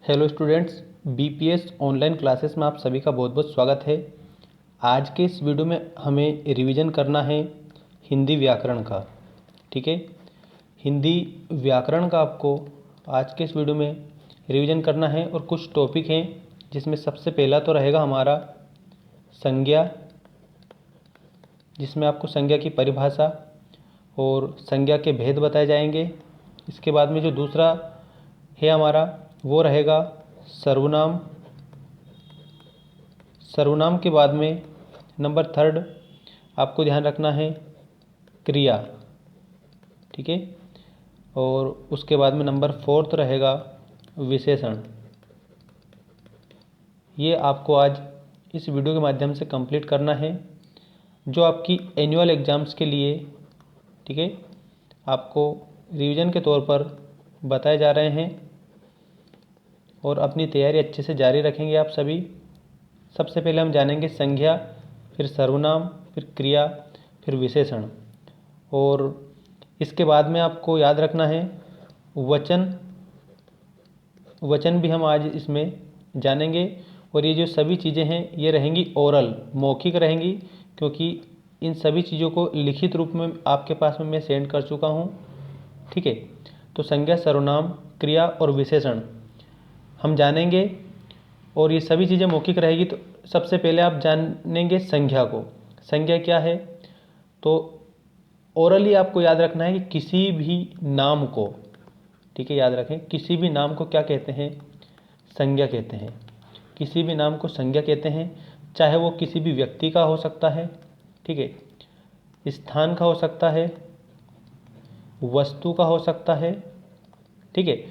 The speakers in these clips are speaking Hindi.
Hello students, BPS online classes में आप सभी का बहुत बहुत स्वागत है। आज के इस वीडियो में हमें रिवीजन करना है हिंदी व्याकरण का। ठीक है, हिंदी व्याकरण का आपको आज के इस वीडियो में रिवीजन करना है और कुछ टॉपिक हैं जिसमें सबसे पहला तो रहेगा हमारा संज्ञा, जिसमें आपको संज्ञा की परिभाषा और संज्ञा के भेद बताए जाएंगे। इसके बाद में जो दूसरा है हमारा वो रहेगा सर्वनाम। सर्वनाम के बाद में नंबर थर्ड आपको ध्यान रखना है क्रिया। ठीक है, और उसके बाद में नंबर फोर्थ रहेगा विशेषण। ये आपको आज इस वीडियो के माध्यम से कंप्लीट करना है, जो आपकी एनुअल एग्ज़ाम्स के लिए, ठीक है, आपको रिवीजन के तौर पर बताए जा रहे हैं और अपनी तैयारी अच्छे से जारी रखेंगे आप सभी। सबसे पहले हम जानेंगे संज्ञा, फिर सर्वनाम, फिर क्रिया, फिर विशेषण, और इसके बाद में आपको याद रखना है वचन। वचन भी हम आज इसमें जानेंगे और ये जो सभी चीज़ें हैं ये रहेंगी ओरल, मौखिक रहेंगी, क्योंकि इन सभी चीज़ों को लिखित रूप में आपके पास में मैं सेंड कर चुका हूँ। ठीक है, तो संज्ञा, सर्वनाम, क्रिया और विशेषण हम जानेंगे और ये सभी चीज़ें मौखिक रहेगी। तो सबसे पहले आप जानेंगे संज्ञा को। संज्ञा क्या है? तो ओरली आपको याद रखना है कि किसी भी नाम को, ठीक है, याद रखें, किसी भी नाम को क्या कहते हैं? संज्ञा कहते हैं। किसी भी नाम को संज्ञा कहते हैं, चाहे वो किसी भी व्यक्ति का हो सकता है, ठीक है, स्थान का हो सकता है, वस्तु का हो सकता है, ठीक है,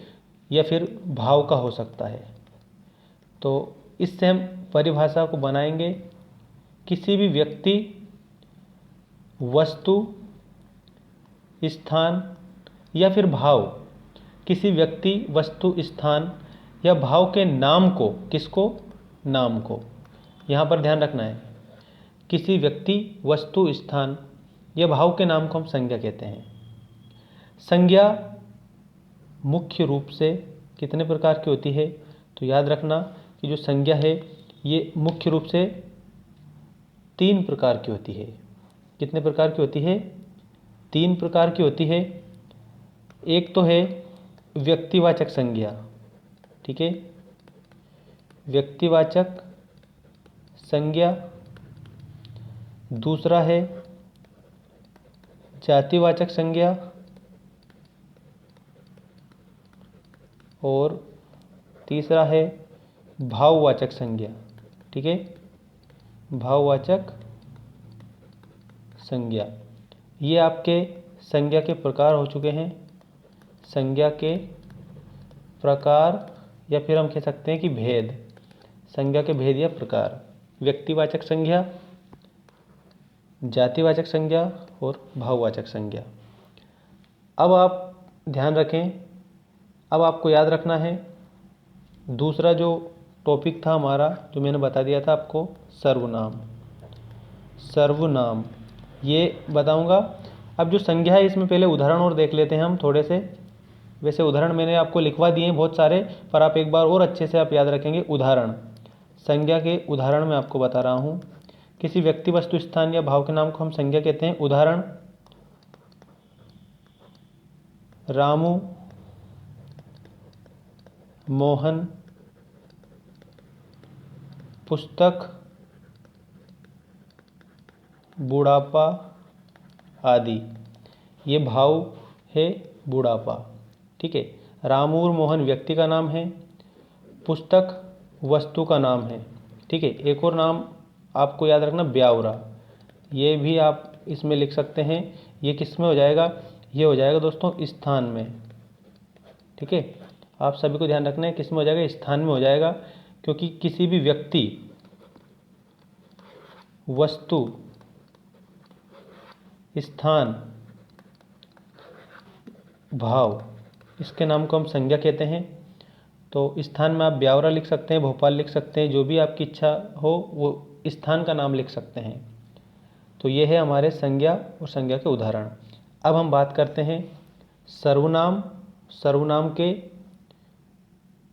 या फिर भाव का हो सकता है। तो इससे हम परिभाषा को बनाएंगे। किसी भी व्यक्ति, वस्तु, स्थान या फिर भाव, किसी व्यक्ति, वस्तु, स्थान या भाव के नाम को, किसको? नाम को। यहाँ पर ध्यान रखना है, किसी व्यक्ति, वस्तु, स्थान या भाव के नाम को हम संज्ञा कहते हैं। संज्ञा मुख्य रूप से कितने प्रकार की होती है? तो याद रखना कि जो संज्ञा है ये मुख्य रूप से 3 प्रकार की होती है। कितने प्रकार की होती है? 3 प्रकार की होती है। एक तो है व्यक्तिवाचक संज्ञा, ठीक है, व्यक्तिवाचक संज्ञा। दूसरा है जातिवाचक संज्ञा और तीसरा है भाववाचक संज्ञा। ठीक है, भाववाचक संज्ञा। ये आपके संज्ञा के प्रकार हो चुके हैं। संज्ञा के प्रकार, या फिर हम कह सकते हैं कि भेद, संज्ञा के भेद या प्रकार: व्यक्तिवाचक संज्ञा, जातिवाचक संज्ञा और भाववाचक संज्ञा। अब आप ध्यान रखें, अब आपको याद रखना है दूसरा जो टॉपिक था हमारा, जो मैंने बता दिया था आपको, सर्वनाम। सर्वनाम ये बताऊंगा। अब जो संज्ञा है इसमें पहले उदाहरण और देख लेते हैं हम थोड़े से। वैसे उदाहरण मैंने आपको लिखवा दिए हैं बहुत सारे, पर आप एक बार और अच्छे से आप याद रखेंगे उदाहरण। संज्ञा के उदाहरण मैं आपको बता रहा हूँ। किसी व्यक्ति, वस्तु, स्थान या भाव के नाम को हम संज्ञा कहते हैं। उदाहरण: रामू, मोहन, पुस्तक, बुढ़ापा आदि। ये भाव है बुढ़ापा। ठीक है, रामू और मोहन व्यक्ति का नाम है, पुस्तक वस्तु का नाम है। ठीक है, एक और नाम आपको याद रखना, ब्यावरा। ये भी आप इसमें लिख सकते हैं। ये किस में हो जाएगा? ये हो जाएगा दोस्तों स्थान में। ठीक है, आप सभी को ध्यान रखना है किस में हो जाएगा? स्थान में हो जाएगा, क्योंकि किसी भी व्यक्ति, वस्तु, स्थान, भाव, इसके नाम को हम संज्ञा कहते हैं। तो स्थान में आप ब्यावरा लिख सकते हैं, भोपाल लिख सकते हैं, जो भी आपकी इच्छा हो वो स्थान का नाम लिख सकते हैं। तो ये है हमारे संज्ञा और संज्ञा के उदाहरण। अब हम बात करते हैं सर्वनाम। सर्वनाम के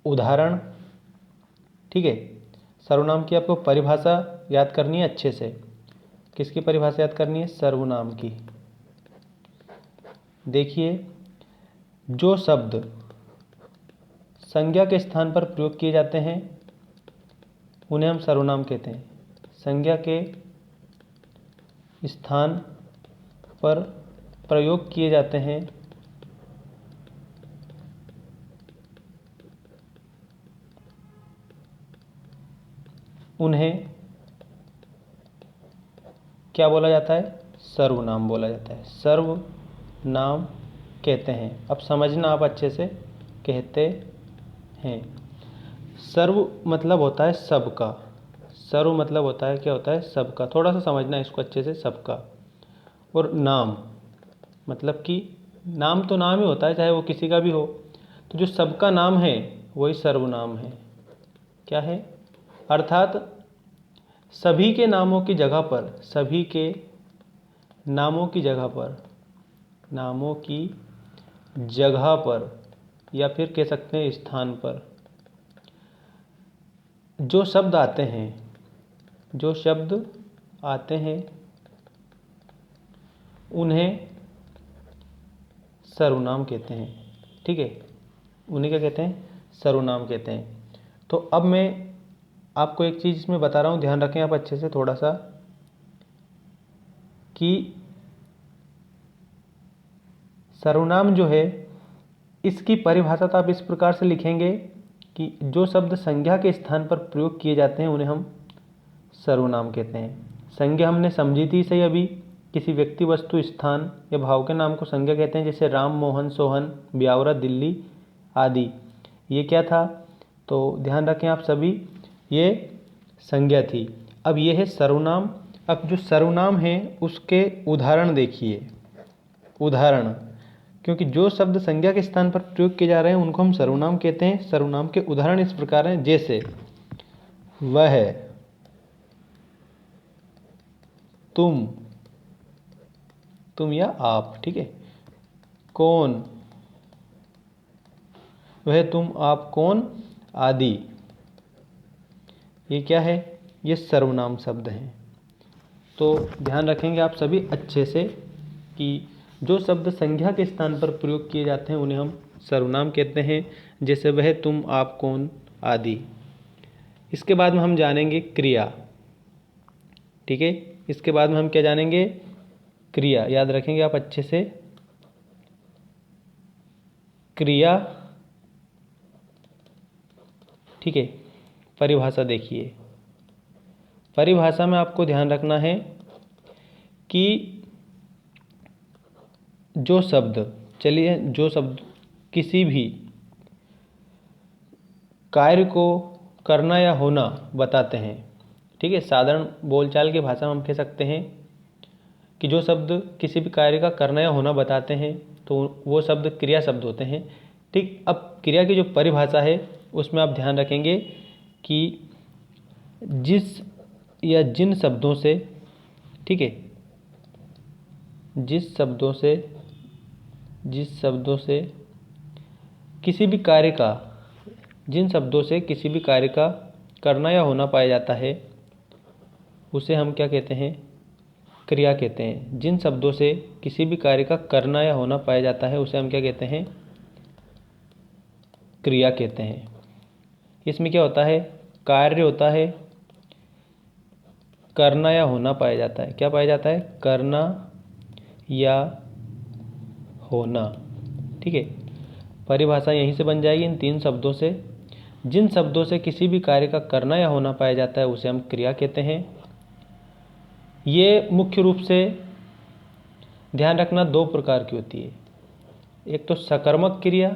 उदाहरण। ठीक है, सर्वनाम की आपको परिभाषा याद करनी है अच्छे से। किसकी परिभाषा याद करनी है? सर्वनाम की। देखिए, जो शब्द संज्ञा के स्थान पर प्रयोग किए जाते हैं उन्हें हम सर्वनाम कहते हैं। संज्ञा के स्थान पर प्रयोग किए जाते हैं उन्हें क्या बोला जाता है? सर्वनाम बोला जाता है। सर्वनाम कहते हैं। अब समझना आप अच्छे से, कहते हैं। सर्व मतलब होता है सबका। सर्व मतलब होता है, क्या होता है? सबका। थोड़ा सा समझना इसको अच्छे से, सबका। और नाम मतलब कि नाम तो नाम ही होता है, चाहे वो किसी का भी हो। तो जो सबका नाम है वही सर्वनाम है। क्या है? अर्थात सभी के नामों की जगह पर, सभी के नामों की जगह पर, नामों की जगह पर, या फिर कह सकते हैं स्थान पर, जो शब्द आते हैं, जो शब्द आते हैं उन्हें सर्वनाम कहते हैं। ठीक है, उन्हें क्या कहते हैं? सर्वनाम कहते हैं। तो अब मैं आपको एक चीज़ इसमें बता रहा हूँ, ध्यान रखें आप अच्छे से थोड़ा सा, कि सर्वनाम जो है इसकी परिभाषा तो आप इस प्रकार से लिखेंगे कि जो शब्द संज्ञा के स्थान पर प्रयोग किए जाते हैं उन्हें हम सर्वनाम कहते हैं। संज्ञा हमने समझी थी सही अभी, किसी व्यक्ति, वस्तु, स्थान या भाव के नाम को संज्ञा कहते हैं, जैसे राम, मोहन, सोहन, ब्यावरा, दिल्ली आदि। ये क्या था? तो ध्यान रखें आप सभी, ये संज्ञा थी। अब ये है सर्वनाम। अब जो सर्वनाम है उसके उदाहरण देखिए। उदाहरण, क्योंकि जो शब्द संज्ञा के स्थान पर प्रयोग किए जा रहे हैं उनको हम सर्वनाम कहते हैं। सर्वनाम के उदाहरण इस प्रकार हैं, जैसे वह, तुम, तुम या आप। ठीक है, कौन, वह, तुम, आप, कौन आदि। ये क्या है? ये सर्वनाम शब्द हैं। तो ध्यान रखेंगे आप सभी अच्छे से कि जो शब्द संज्ञा के स्थान पर प्रयोग किए जाते हैं उन्हें हम सर्वनाम कहते हैं, जैसे वह, तुम, आप, कौन आदि। इसके बाद में हम जानेंगे क्रिया। ठीक है, इसके बाद में हम क्या जानेंगे? क्रिया। याद रखेंगे आप अच्छे से, क्रिया। ठीक है, परिभाषा देखिए। परिभाषा में आपको ध्यान रखना है कि जो शब्द, चलिए, जो शब्द किसी भी कार्य को करना या होना बताते हैं। ठीक है, साधारण बोलचाल की भाषा में हम कह सकते हैं कि जो शब्द किसी भी कार्य का करना या होना बताते हैं तो वो शब्द क्रिया शब्द होते हैं। ठीक, अब क्रिया की जो परिभाषा है उसमें आप ध्यान रखेंगे कि जिस या जिन शब्दों से, ठीक है, जिस शब्दों से किसी भी कार्य का, जिन शब्दों से किसी भी कार्य का करना या होना पाया जाता है उसे हम क्या कहते हैं? क्रिया कहते हैं। जिन शब्दों से किसी भी कार्य का करना या होना पाया जाता है उसे हम क्या कहते हैं? क्रिया कहते हैं। इसमें क्या होता है? कार्य होता है, करना या होना पाया जाता है। क्या पाया जाता है? करना या होना। ठीक है, परिभाषा यहीं से बन जाएगी इन तीन शब्दों से। जिन शब्दों से किसी भी कार्य का करना या होना पाया जाता है उसे हम क्रिया कहते हैं। ये मुख्य रूप से ध्यान रखना दो प्रकार की होती है, एक तो सकर्मक क्रिया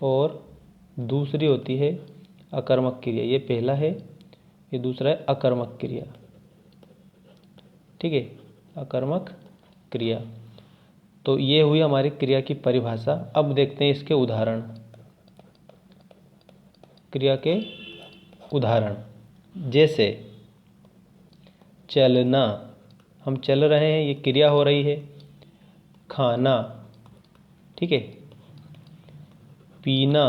और दूसरी होती है अकर्मक क्रिया। ये पहला है, ये दूसरा है अकर्मक क्रिया। ठीक है, अकर्मक क्रिया। तो ये हुई हमारी क्रिया की परिभाषा। अब देखते हैं इसके उदाहरण। क्रिया के उदाहरण, जैसे चलना, हम चल रहे हैं, ये क्रिया हो रही है। खाना, ठीक है। पीना,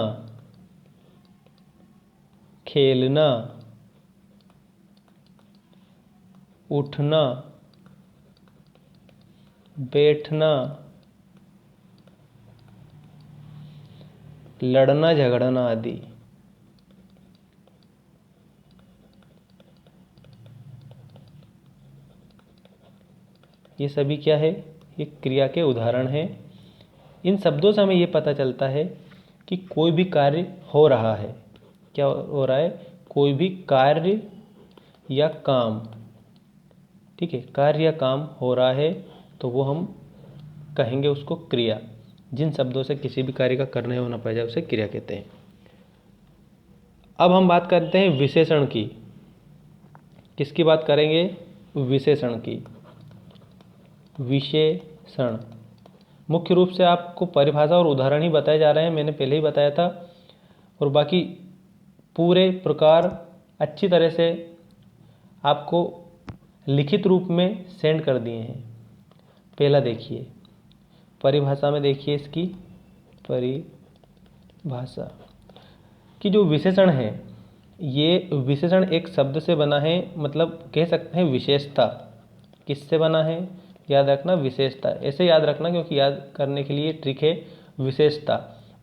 खेलना, उठना, बैठना, लड़ना झगड़ना आदि। ये सभी क्या है? ये क्रिया के उदाहरण हैं। इन शब्दों से हमें ये पता चलता है कि कोई भी कार्य हो रहा है। क्या हो रहा है? कोई भी कार्य या काम, ठीक है, कार्य या काम हो रहा है तो वो हम कहेंगे उसको क्रिया। जिन शब्दों से किसी भी कार्य का करना है होना पड़ जाए उसे क्रिया कहते हैं। अब हम बात करते हैं विशेषण की। किसकी बात करेंगे? विशेषण की। विशेषण मुख्य रूप से आपको परिभाषा और उदाहरण ही बताए जा रहे हैं, मैंने पहले ही बताया था, और बाकी पूरे प्रकार अच्छी तरह से आपको लिखित रूप में सेंड कर दिए हैं। पहला देखिए, परिभाषा में देखिए, इसकी परिभाषा कि जो विशेषण है, ये विशेषण एक शब्द से बना है, मतलब कह सकते हैं विशेषता। किससे बना है? याद रखना, विशेषता। ऐसे याद रखना क्योंकि याद करने के लिए ट्रिक है। विशेषता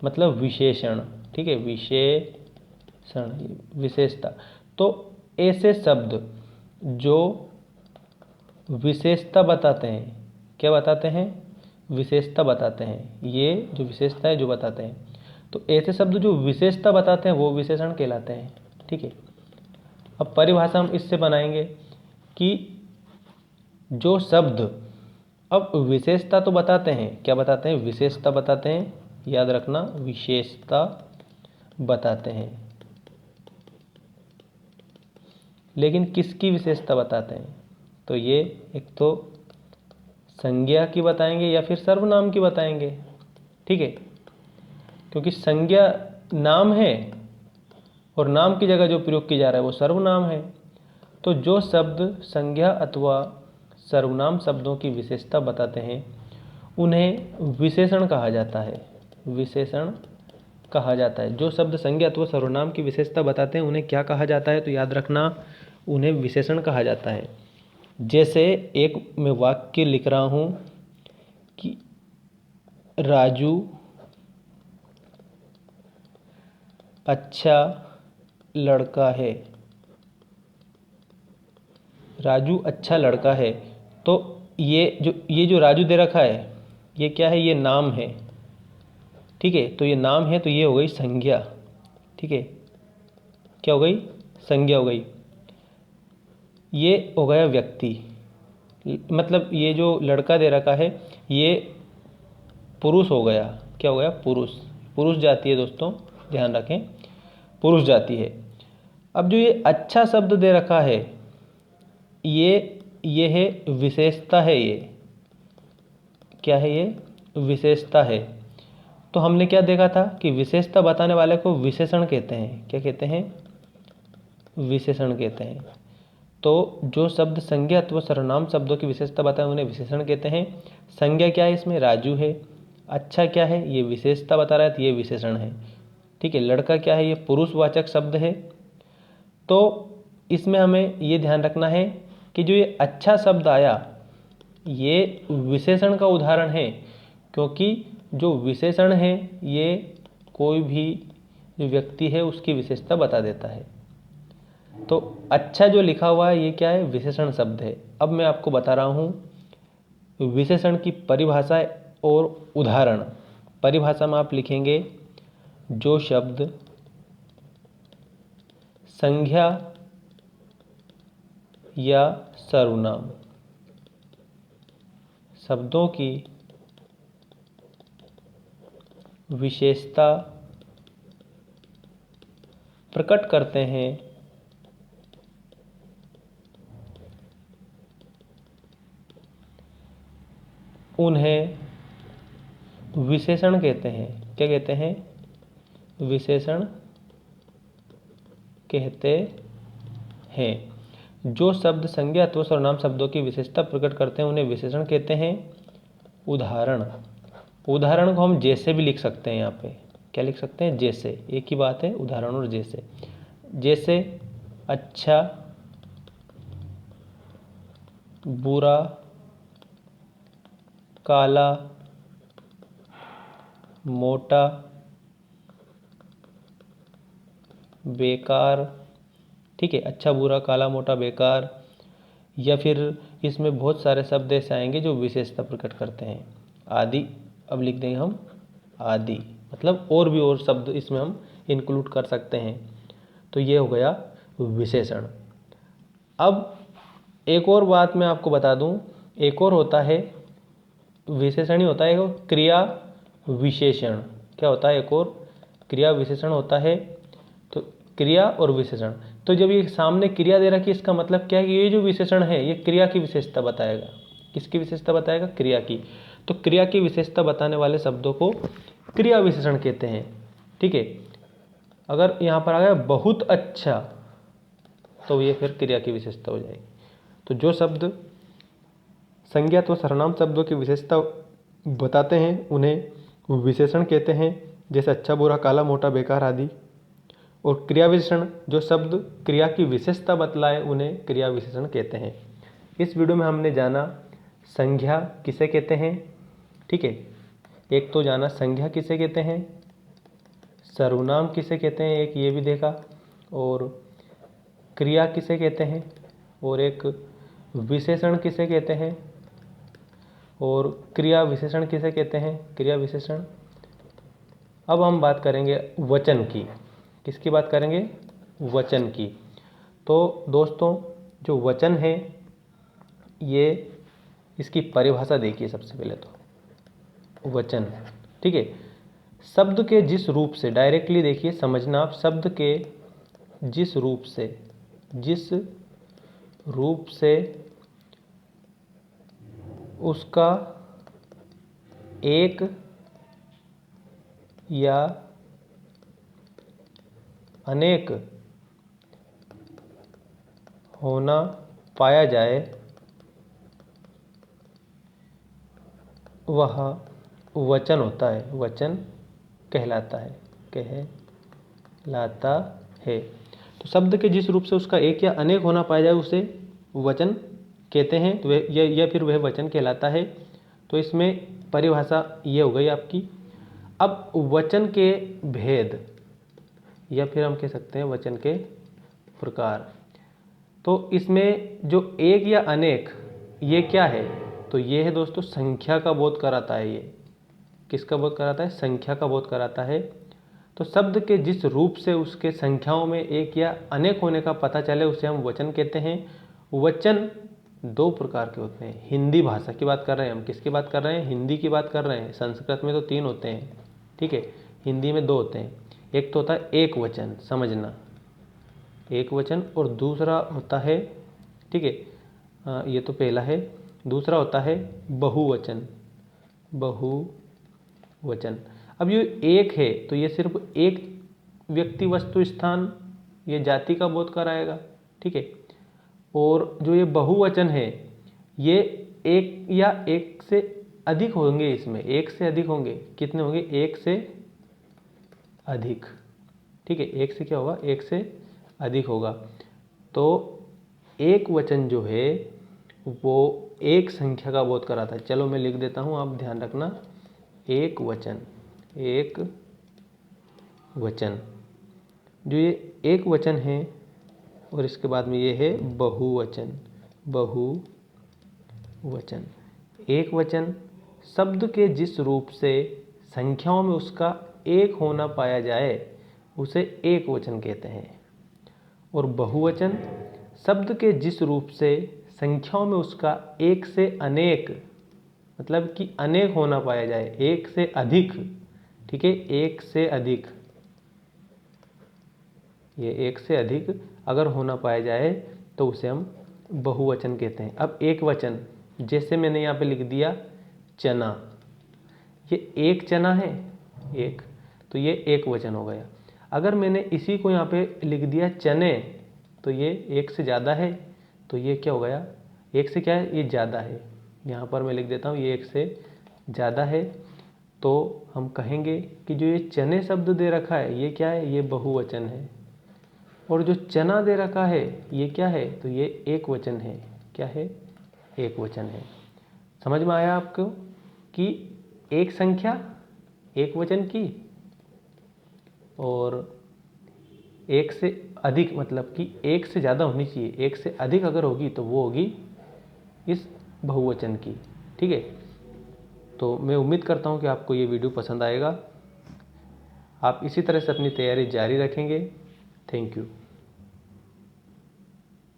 मतलब विशेषण, ठीक है, विशेषण, विशेषता। तो ऐसे शब्द जो विशेषता बताते हैं, क्या बताते हैं? विशेषता बताते हैं। ये जो विशेषता है जो बताते हैं, तो ऐसे शब्द जो विशेषता बताते हैं वो विशेषण कहलाते हैं, ठीक है। अब परिभाषा हम इससे बनाएंगे कि जो शब्द अब विशेषता तो बताते हैं, क्या बताते हैं? विशेषता बताते हैं, याद रखना, विशेषता बताते हैं, लेकिन किसकी विशेषता बताते हैं? तो ये एक तो संज्ञा की बताएंगे या फिर सर्वनाम की बताएंगे, ठीक है, क्योंकि संज्ञा नाम है और नाम की जगह जो प्रयोग किया जा रहा है वो सर्वनाम है। तो जो शब्द संज्ञा अथवा सर्वनाम शब्दों की विशेषता बताते हैं उन्हें विशेषण कहा जाता है। विशेषण कहा जाता है। जो शब्द संज्ञा अथवा सर्वनाम की विशेषता बताते हैं उन्हें क्या कहा जाता है? तो याद रखना, उन्हें विशेषण कहा जाता है। जैसे एक मैं वाक्य लिख रहा हूँ कि राजू अच्छा लड़का है। राजू अच्छा लड़का है, तो ये जो राजू दे रखा है ये क्या है? ये नाम है, ठीक है। तो ये नाम है तो ये हो गई संज्ञा, ठीक है। क्या हो गई? संज्ञा हो गई। ये हो गया व्यक्ति, मतलब ये जो लड़का दे रखा है ये पुरुष हो गया। क्या हो गया? पुरुष। पुरुष जाति है दोस्तों, ध्यान रखें, पुरुष जाति है। अब जो ये अच्छा शब्द दे रखा है ये है विशेषता है। ये क्या है? ये विशेषता है। तो हमने क्या देखा था कि विशेषता बताने वाले को विशेषण कहते हैं। क्या कहते हैं? विशेषण कहते हैं। तो जो शब्द संज्ञा अथवा सर्वनाम शब्दों की विशेषता बताए उन्हें विशेषण कहते हैं। संज्ञा क्या है? इसमें राजू है। अच्छा क्या है? ये विशेषता बता रहा है तो ये विशेषण है, ठीक है। लड़का क्या है? ये पुरुषवाचक शब्द है। तो इसमें हमें ये ध्यान रखना है कि जो ये अच्छा शब्द आया ये विशेषण का उदाहरण है, क्योंकि जो विशेषण है ये कोई भी जो व्यक्ति है उसकी विशेषता बता देता है। तो अच्छा जो लिखा हुआ है ये क्या है? विशेषण शब्द है। अब मैं आपको बता रहा हूँ विशेषण की परिभाषा और उदाहरण। परिभाषा में आप लिखेंगे जो शब्द संज्ञा या सर्वनाम शब्दों की विशेषता प्रकट करते हैं उन्हें विशेषण कहते हैं। क्या कहते हैं? विशेषण कहते हैं। जो शब्द संज्ञा अथवा सर्वनाम शब्दों की विशेषता प्रकट करते हैं उन्हें विशेषण कहते हैं। उदाहरण उदाहरण को हम जैसे भी लिख सकते हैं। यहाँ पे क्या लिख सकते हैं? जैसे। एक ही बात है, उदाहरण और जैसे। जैसे अच्छा, बुरा, काला, मोटा, बेकार। ठीक है, अच्छा, बुरा, काला, मोटा, बेकार। या फिर इसमें बहुत सारे शब्द ऐसे आएंगे जो विशेषता प्रकट करते हैं। आदि, अब लिख देंगे हम आदि, मतलब और भी और शब्द इसमें हम इंक्लूड कर सकते हैं। तो ये हो गया विशेषण। अब एक और बात मैं आपको बता दूं, एक और होता है, विशेषण ही होता है, एक क्रिया विशेषण। क्या होता है? एक और क्रिया विशेषण होता है। तो क्रिया और विशेषण, तो जब ये सामने क्रिया दे रखी है, इसका मतलब क्या है कि ये जो विशेषण है ये क्रिया की विशेषता बताएगा। किसकी विशेषता बताएगा? क्रिया की। तो क्रिया की विशेषता बताने वाले शब्दों को क्रिया विशेषण कहते हैं। ठीक है, अगर यहाँ पर आ गया बहुत अच्छा, तो ये फिर क्रिया की विशेषता हो जाएगी। तो जो शब्द संज्ञा तो सर्वनाम शब्दों की विशेषता बताते हैं उन्हें विशेषण कहते हैं, जैसे अच्छा, बुरा, काला, मोटा, बेकार आदि। और क्रिया विशेषण, जो शब्द क्रिया की विशेषता बतलाए उन्हें क्रिया विशेषण कहते हैं। इस वीडियो में हमने जाना संज्ञा किसे कहते हैं। ठीक है, एक तो जाना संज्ञा किसे कहते हैं, सर्वनाम किसे कहते हैं, एक ये भी देखा, और क्रिया किसे कहते हैं, और एक विशेषण किसे कहते हैं, और क्रिया विशेषण किसे कहते हैं, क्रिया विशेषण। अब हम बात करेंगे वचन की। किसकी बात करेंगे? वचन की। तो दोस्तों, जो वचन है ये, इसकी परिभाषा देखिए सबसे पहले तो। वचन, ठीक है, शब्द के जिस रूप से, डायरेक्टली देखिए समझना आप, शब्द के जिस रूप से उसका एक या अनेक होना पाया जाए, वह वचन होता है, वचन कहलाता है। तो शब्द के जिस रूप से उसका एक या अनेक होना पाया जाए उसे वचन कहते हैं, तो या फिर वह वचन कहलाता है। तो इसमें परिभाषा ये हो गई आपकी। अब वचन के भेद, या फिर हम कह सकते हैं वचन के प्रकार। तो इसमें जो एक या अनेक, ये क्या है? तो ये है दोस्तों संख्या का बोध कराता है। ये किसका बोध कराता है? संख्या का बोध कराता है। तो शब्द के जिस रूप से उसके संख्याओं में एक या अनेक होने का पता चले उसे हम वचन कहते हैं। वचन दो प्रकार के होते हैं। हिंदी भाषा की बात कर रहे हैं हम, किसकी बात कर रहे हैं? हिंदी की बात कर रहे हैं। संस्कृत में तो 3 होते हैं, ठीक है, हिंदी में 2 होते हैं। एक तो होता है एक वचन, समझना, एक वचन, और दूसरा होता है, ठीक है, ये तो पहला है, दूसरा होता है बहुवचन। बहुवचन। अब ये एक है तो ये सिर्फ एक व्यक्ति, वस्तु, स्थान, ये जाति का बोध कराएगा, ठीक है। और जो ये बहुवचन है ये एक या एक से अधिक होंगे, इसमें एक से अधिक होंगे। कितने होंगे? एक से अधिक, ठीक है, एक से क्या होगा? एक से अधिक होगा। तो एक वचन जो है वो एक संख्या का बोध कराता है। चलो मैं लिख देता हूँ, आप ध्यान रखना। एक वचन, एक वचन, जो ये एक वचन है, और इसके बाद में ये है बहुवचन। बहुवचन, एक वचन, शब्द के जिस रूप से संख्याओं में उसका एक होना पाया जाए उसे एक वचन कहते हैं। और बहुवचन, शब्द के जिस रूप से संख्याओं में उसका एक से अनेक, मतलब कि अनेक होना पाया जाए, एक से अधिक, ठीक है, एक से अधिक, ये एक से अधिक अगर होना पाया जाए तो उसे हम बहुवचन कहते हैं। अब एक वचन, जैसे मैंने यहाँ पे लिख दिया चना, ये एक चना है, एक, तो ये एक वचन हो गया। अगर मैंने इसी को यहाँ पे लिख दिया चने, तो ये एक से ज़्यादा है, तो ये क्या हो गया? एक से क्या है? ये ज़्यादा है। यहाँ पर मैं लिख देता हूँ ये एक से ज़्यादा है। तो हम कहेंगे कि जो ये चने शब्द दे रखा है ये क्या है, ये बहुवचन है। और जो चना दे रखा है ये क्या है, तो ये एक वचन है। क्या है, एक वचन है। समझ में आया आपको कि एक संख्या एक वचन की और एक से अधिक, मतलब कि एक से ज़्यादा होनी चाहिए, एक से अधिक अगर होगी तो वो होगी इस बहुवचन की। ठीक है, तो मैं उम्मीद करता हूँ कि आपको ये वीडियो पसंद आएगा। आप इसी तरह से अपनी तैयारी जारी रखेंगे। Thank you.